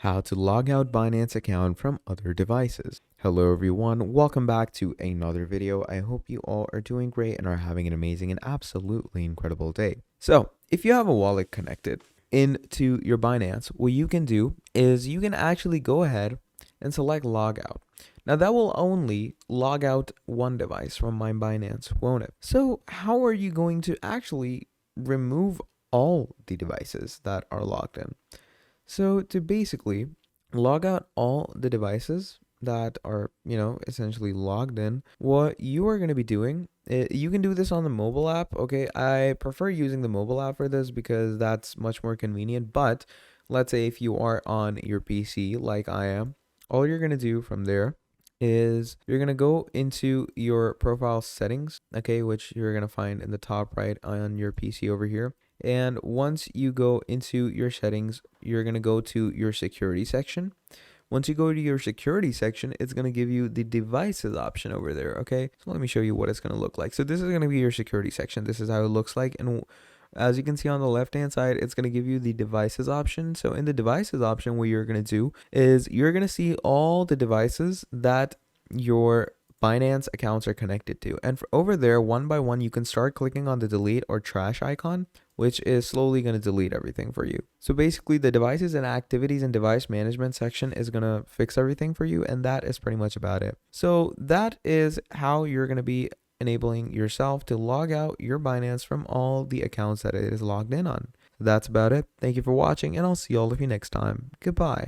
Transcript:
How to log out Binance account from other devices. Hello everyone, welcome back to another video. I hope you all are doing great and are having an amazing and absolutely incredible day. So, if you have a wallet connected into your Binance, what you can do is you can actually go ahead and select logout. Now that will only log out one device from my Binance, won't it? So how are you going to actually remove all the devices that are logged in? So to basically log out all the devices that are, essentially logged in, what you are going to be doing, you can do this on the mobile app. Okay, I prefer using the mobile app for this because that's much more convenient. But let's say if you are on your PC like I am, all you're going to do from there is you're going to go into your profile settings, okay, which you're going to find in the top right on your PC over here. And once you go into your settings, you're going to go to your security section. Once you go to your security section, it's going to give you the devices option over there. Okay, so let me show you what it's going to look like. So this is going to be your security section. This is how it looks like. And as you can see on the left hand side, it's going to give you the devices option. So in the devices option, what you're going to do is you're going to see all the devices that your Binance accounts are connected to. And over there, one by one, you can start clicking on the delete or trash icon, which is slowly going to delete everything for you. So basically the devices and activities and device management section is going to fix everything for you. And that is pretty much about it. So that is how you're going to be enabling yourself to log out your Binance from all the accounts that it is logged in on. That's about it. Thank you for watching, and I'll see all of you next time. Goodbye.